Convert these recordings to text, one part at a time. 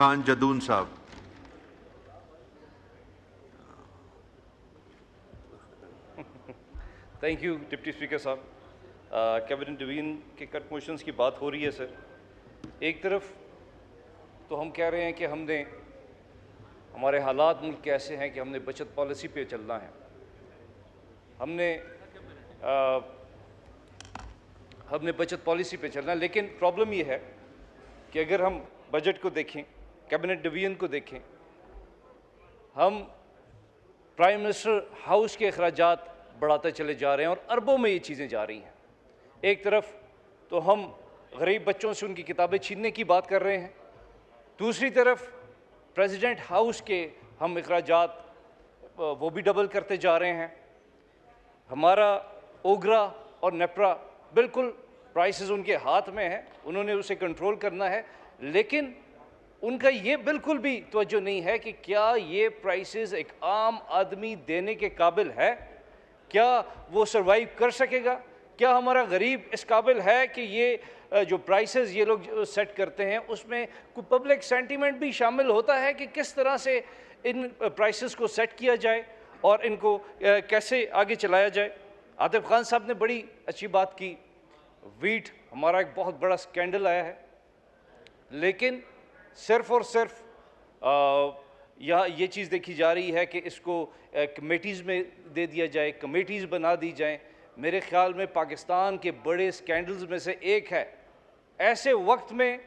खान जदून साहब। Thank you deputy speaker साहब। Cabinet division के कट मोशंस की बात हो रही है सर। एक तरफ तो हम कह रहे हैं कि हमारे हालात मुल्क के ऐसे हैं कि हमने बचत पॉलिसी पे चलना है। हमने बचत पॉलिसी पे चलना है, लेकिन प्रॉब्लम ये है कि अगर हम बजट को देखें, कैबिनेट डिवीजन को देखें, हम प्राइम मिनिस्टर हाउस के अखराजात बढ़ाते चले जा रहे हैं और अरबों में ये चीज़ें जा रही हैं। एक तरफ तो हम गरीब बच्चों से उनकी किताबें छीनने की बात कर रहे हैं, दूसरी तरफ प्रेसिडेंट हाउस के हम अखराजात वो भी डबल करते जा रहे हैं। हमारा ओगरा और नेपरा बिल्कुल प्राइसेस उनके हाथ में है, उन्होंने उसे कंट्रोल करना है, लेकिन उनका ये बिल्कुल भी तवज्जो नहीं है कि क्या ये प्राइसेस एक आम आदमी देने के काबिल है, क्या वो सरवाइव कर सकेगा, क्या हमारा गरीब इस काबिल है कि ये जो प्राइसेस ये लोग सेट करते हैं उसमें कोई पब्लिक सेंटीमेंट भी शामिल होता है कि किस तरह से इन प्राइसेस को सेट किया जाए और इनको कैसे आगे चलाया जाए। आतिफ खान साहब ने बड़ी अच्छी बात की, वीट हमारा एक बहुत बड़ा स्कैंडल आया है, लेकिन सिर्फ और सिर्फ यहाँ ये चीज़ देखी जा रही है कि इसको कमेटीज़ में दे दिया जाए, कमेटीज़ बना दी जाएं। मेरे ख़्याल में पाकिस्तान के बड़े स्कैंडल्स में से एक है। ऐसे वक्त में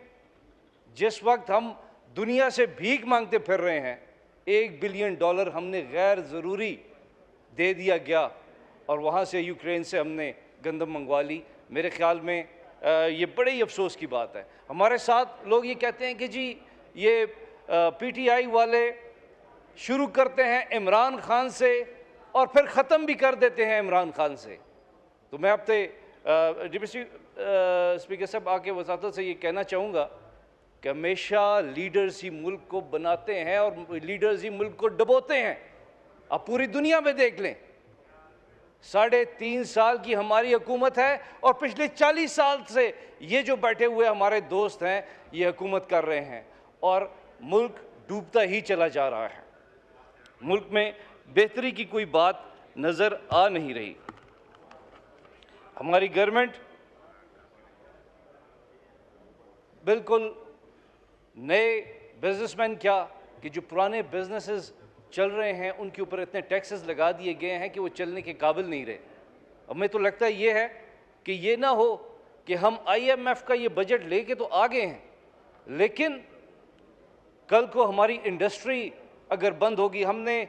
जिस वक्त हम दुनिया से भीख मांगते फिर रहे हैं, $1 बिलियन हमने गैर ज़रूरी दे दिया गया और वहाँ से यूक्रेन से हमने गंदम मंगवा ली। मेरे ख़्याल में ये बड़े ही अफसोस की बात है। हमारे साथ लोग ये कहते हैं कि जी ये पीटीआई वाले शुरू करते हैं इमरान खान से और फिर ख़त्म भी कर देते हैं इमरान खान से। तो मैं आपसे डिप्टी स्पीकर साहब आके वसातत से ये कहना चाहूँगा कि हमेशा लीडर्स ही मुल्क को बनाते हैं और लीडर्स ही मुल्क को डबोते हैं। आप पूरी दुनिया में देख लें, 3.5 साल की हमारी हुकूमत है और पिछले 40 साल से ये जो बैठे हुए हमारे दोस्त हैं ये हुकूमत कर रहे हैं और मुल्क डूबता ही चला जा रहा है। मुल्क में बेहतरी की कोई बात नज़र आ नहीं रही। हमारी गवर्नमेंट बिल्कुल नए बिजनेसमैन क्या कि जो पुराने बिजनेसेस चल रहे हैं उनके ऊपर इतने टैक्सेस लगा दिए गए हैं कि वो चलने के काबिल नहीं रहे। अब मैं तो लगता है ये है कि ये ना हो कि हम IMF का ये बजट लेके तो आ गए हैं, लेकिन कल को हमारी इंडस्ट्री अगर बंद होगी। हमने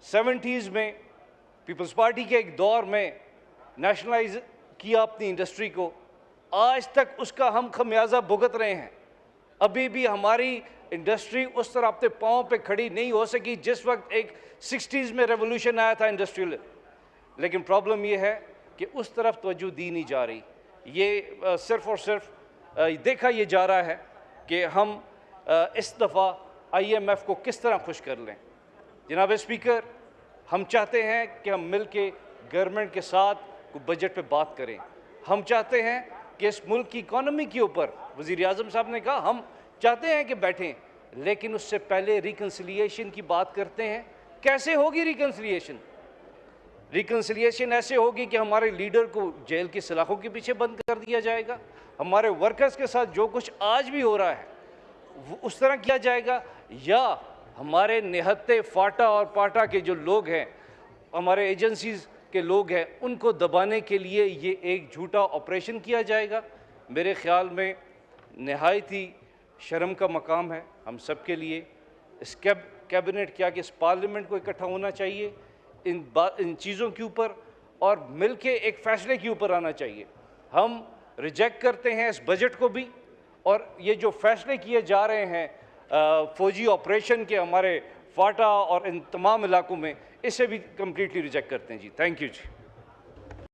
70s में पीपल्स पार्टी के एक दौर में नेशनलाइज किया अपनी इंडस्ट्री को, आज तक उसका हम खमियाजा भुगत रहे हैं। अभी भी हमारी इंडस्ट्री उस तरह अपने पाँव पे खड़ी नहीं हो सकी जिस वक्त एक 60s में रेवोल्यूशन आया था इंडस्ट्रियल। लेकिन प्रॉब्लम ये है कि उस तरफ तवज्जो दी नहीं जा रही। ये सिर्फ और सिर्फ देखा ये जा रहा है कि हम इस दफ़ा IMF को किस तरह खुश कर लें। जनाब स्पीकर, हम चाहते हैं कि हम मिल के गवर्नमेंट के साथ को बजट पे बात करें। हम चाहते हैं कि इस मुल्क की इकॉनमी के ऊपर, वज़ीर आज़म साहब ने कहा हम चाहते हैं कि बैठें, लेकिन उससे पहले रिकन्सिलिएशन की बात करते हैं। कैसे होगी रिकन्सिलिएशन? रिकन्सिलिएशन ऐसे होगी कि हमारे लीडर को जेल की सलाखों के पीछे बंद कर दिया जाएगा, हमारे वर्कर्स के साथ जो कुछ आज भी हो रहा है वो उस तरह किया जाएगा, या हमारे निहत्ते फाटा और पाटा के जो लोग हैं, हमारे एजेंसीज़ के लोग हैं, उनको दबाने के लिए ये एक झूठा ऑपरेशन किया जाएगा। मेरे ख़्याल में नहायत ही शर्म का मकाम है हम सब के लिए। इस कैबिनेट क्या कि इस पार्लियामेंट को इकट्ठा होना चाहिए इन चीज़ों के ऊपर और मिल के एक फ़ैसले के ऊपर आना चाहिए। हम रिजेक्ट करते हैं इस बजट को भी, और ये जो फ़ैसले किए जा रहे हैं फ़ौजी ऑपरेशन के हमारे फाटा और इन तमाम इलाकों में, इसे भी कम्प्लीटली रिजेक्ट करते हैं जी। Thank you ji.